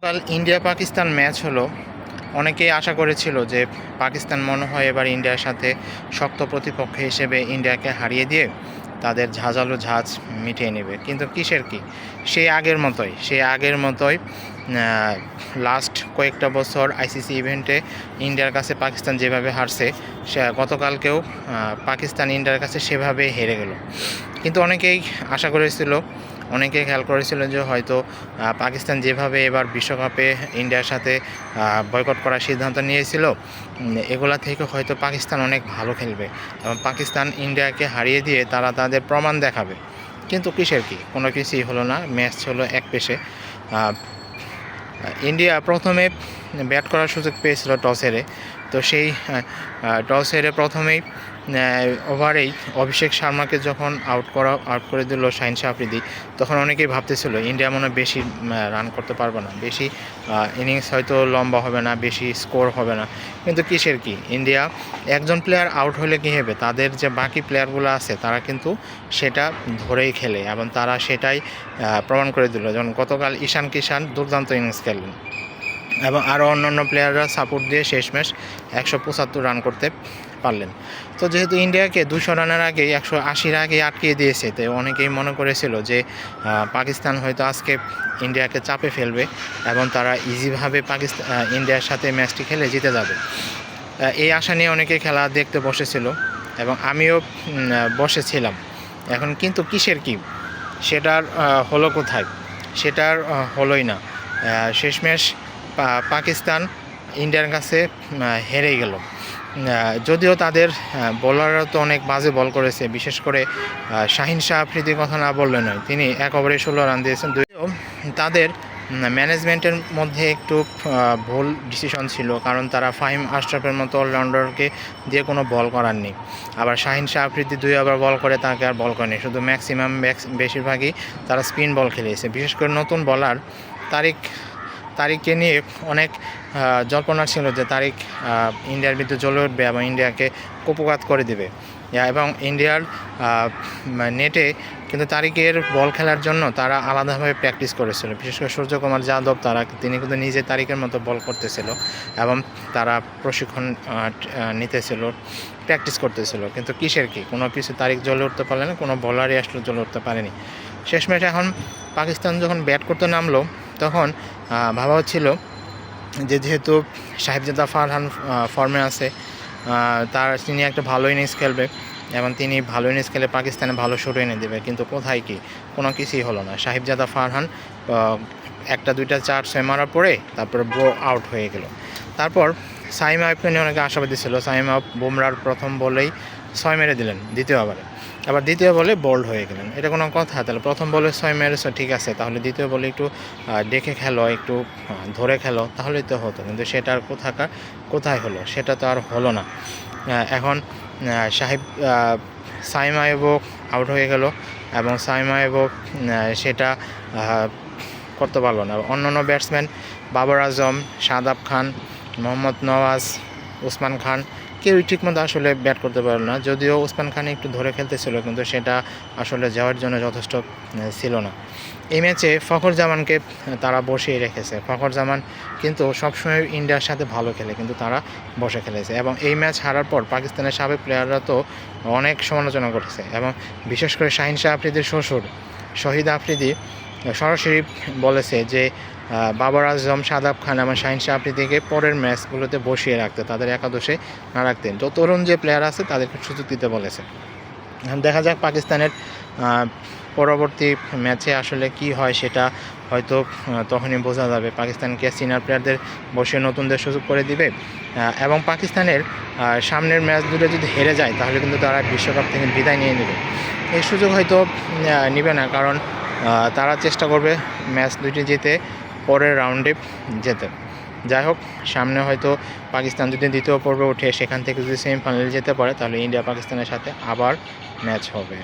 গতকাল India Pakistan match হলো। অনেকেই আশা করেছিল যে পাকিস্তান মনে হয় এবার ইন্ডিয়ার সাথে শক্ত প্রতিপক্ষ হিসেবে ইন্ডিয়াকে হারিয়ে দিয়ে তাদের ঝাঁঝালো ঝাঁজ মিটিয়ে নেবে, কিন্তু কিসের কি, সেই আগের মতোই লাস্ট কয়েকটা বছর আইসিসি ইভেন্টে ইন্ডিয়ার কাছে পাকিস্তান যেভাবে হারছে, সে গতকালকেও পাকিস্তান ইন্ডিয়ার কাছে সেভাবে হেরে গেল। কিন্তু অনেকেই খেয়াল করেছিল যে হয়তো পাকিস্তান যেভাবে এবার বিশ্বকাপে ইন্ডিয়ার সাথে বয়কট করার সিদ্ধান্ত নিয়েছিল, এগুলা থেকে হয়তো পাকিস্তান অনেক ভালো খেলবে এবং পাকিস্তান ইন্ডিয়াকে হারিয়ে দিয়ে তারা তাদের প্রমাণ দেখাবে। কিন্তু কিসের কি, কোনো কিছুই হলো না। ম্যাচ হলো এক পেশে। ইন্ডিয়া প্রথমে ব্যাট করার সুযোগ পেয়েছিল টস হেরে। তো সেই টস হেরে প্রথমেই ওভারেই অভিষেক শর্মাকে যখন আউট করে দিল শাহিন শাহ আফ্রিদি, তখন অনেকেই ভাবতেছিল ইন্ডিয়া মনে বেশি রান করতে পারবে না, বেশি ইনিংস হয়তো লম্বা হবে না, বেশি স্কোর হবে না। কিন্তু কিসের কি, ইন্ডিয়া একজন প্লেয়ার আউট হলে কী হবে, তাদের যে বাকি প্লেয়ারগুলো আছে তারা কিন্তু সেটা ধরেই খেলে এবং তারা সেটাই প্রমাণ করে দিল। যেমন গতকাল ঈশান কিষান দুর্দান্ত ইনিংস খেললেন এবং আরও অন্যান্য প্লেয়াররা সাপোর্ট দিয়ে শেষমেশ 175 রান করতে পারলেন। তো যেহেতু ইন্ডিয়াকে 200 রানের আগে 180 আগে আটকিয়ে দিয়েছে, তো অনেকেই মনে করেছিল যে পাকিস্তান হয়তো আজকে ইন্ডিয়াকে চাপে ফেলবে এবং তারা ইজিভাবে ইন্ডিয়ার সাথে ম্যাচটি খেলে জিতে যাবে। এই আশা নিয়ে অনেকে খেলা দেখতে বসেছিল এবং আমিও বসেছিলাম। এখন কিন্তু কিসের কি, সেটার হলো কোথায়, সেটার হলোই না। শেষমেশ পাকিস্তান ইন্ডিয়ার কাছে হেরে গেল। যদিও তাদের বোলাররা তো অনেক বাজে বল করেছে, বিশেষ করে শাহিন শাহ আফ্রিদির কথা না বললে নয়। তিনি 1 ওভারে 16 রান দিয়েছেন। যদিও তাদের ম্যানেজমেন্টের মধ্যে একটু ভুল ডিসিশন ছিল, কারণ তারা ফাহিম আশরাফের মতো অলরাউন্ডারকে দিয়ে কোনো বল করাননি। আবার শাহিন শাহ আফ্রিদি 2 ওভার বল করে তাকে আর বল করেনি, শুধু বেশিরভাগই তারা স্পিন বল খেলেছে। বিশেষ করে নতুন বলার তারিককে নিয়ে অনেক জল্পনা ছিল যে তারিক ইন্ডিয়ার বিরুদ্ধে জ্বলে উঠবে এবং ইন্ডিয়াকে কুপঘাত করে দেবে। এবং ইন্ডিয়ার নেটে কিন্তু তারিকের বল খেলার জন্য তারা আলাদাভাবে প্র্যাকটিস করেছিল। বিশেষ করে সূর্যকুমার যাদব তিনি কিন্তু নিজে তারিকের মতো বল করতেছিল এবং তারা প্রশিক্ষণ নিতেছিল, প্র্যাকটিস করতেছিল। কিন্তু কিসের কি, কোনো কিছু তারিক জ্বলে উঠতে পারলে না, কোনো বলারই আসলে জ্বলে উঠতে পারেনি। শেষমেশ এখন পাকিস্তান যখন ব্যাট করতে নামলো, তখন ভাবা হচ্ছিল যে যেহেতু সাহেবজাদা ফারহান ফর্মে আছে, তিনি একটা ভালো ইনিংস খেলবে এবং তিনি ভালো ইনিংস খেলে পাকিস্তানে ভালো শুট এনে দেবে। কিন্তু কোথায় কি, কোনো কিছুই হলো না। সাহেবজাদা ফারহান 1-2 4-6 মারার পরে তারপরে আউট হয়ে গেল। তারপর সাইম আইয়ুবকে নিয়ে অনেকে আশাবাদী ছিল। সাইম আইয়ুব বুমরার প্রথম বলেই 6 মেরে দিলেন দ্বিতীয় ওভারে, আবার দ্বিতীয় বলে বোল্ড হয়ে গেলেন। এটা কোনো কথা? তাহলে প্রথম বলে 6 মেরেছ, ঠিক আছে, তাহলে দ্বিতীয় বলে একটু দেখে খেলো, একটু ধরে খেলো, তাহলেই তো হতো। কিন্তু সেটা আর কোথায় হলো, সেটা তো আর হলো না। এখন সাইম আইয়ুবও আউট হয়ে গেল এবং সাইম আইয়ুবও সেটা করতে পারলো না। অন্যান্য ব্যাটসম্যান বাবর আজম, শাদাব খান, মোহাম্মদ নওয়াজ, উসমান খান কেউই ঠিকমতো আসলে ব্যাট করতে পারল না। যদিও উসমান খান একটু ধরে খেলতেছিল, কিন্তু সেটা আসলে যাওয়ার জন্য যথেষ্ট ছিল না। এই ম্যাচে ফখর জামানকে তারা বসিয়ে রেখেছে। ফখর জামান কিন্তু সবসময় ইন্ডিয়ার সাথে ভালো খেলে, কিন্তু তারা বসে খেলেছে। এবং এই ম্যাচ হারার পর পাকিস্তানের সাবেক প্লেয়াররা তো অনেক সমালোচনা করেছে এবং বিশেষ করে শাহিন শাহ আফ্রিদির শ্বশুর শহীদ আফ্রিদি সরাসরি বলেছে যে বাবর আজম, শাদাব খান এবং শাহিন শাহ আফ্রিদিকে পরের ম্যাচগুলোতে বসিয়ে রাখতে, তাদের একাদশে না রাখতেন। তো তরুণ যে প্লেয়ার আছে তাদেরকে সুযোগ দিতে বলেছে। দেখা যাক পাকিস্তানের পরবর্তী ম্যাচে আসলে কি হয়, সেটা হয়তো তখনই বোঝা যাবে। পাকিস্তানকে সিনিয়র প্লেয়ারদের বসিয়ে নতুনদের সুযোগ করে দিবে এবং পাকিস্তানের সামনের ম্যাচ দুটো যদি হেরে যায়, তাহলে কিন্তু তারা বিশ্বকাপ থেকে বিদায় নিয়ে নেবে। এই সুযোগ হয়তো নেবে না, কারণ তারা চেষ্টা করবে ম্যাচ দুটি জিতে পরের রাউন্ডে যেতে। যাই হোক, সামনে হয়তো পাকিস্তান যদি দ্বিতীয় পর্বে ওঠে, সেখান থেকে যদি সেমিফাইনালে যেতে পারে, তাহলে ইন্ডিয়া পাকিস্তানের সাথে আবার ম্যাচ হবে।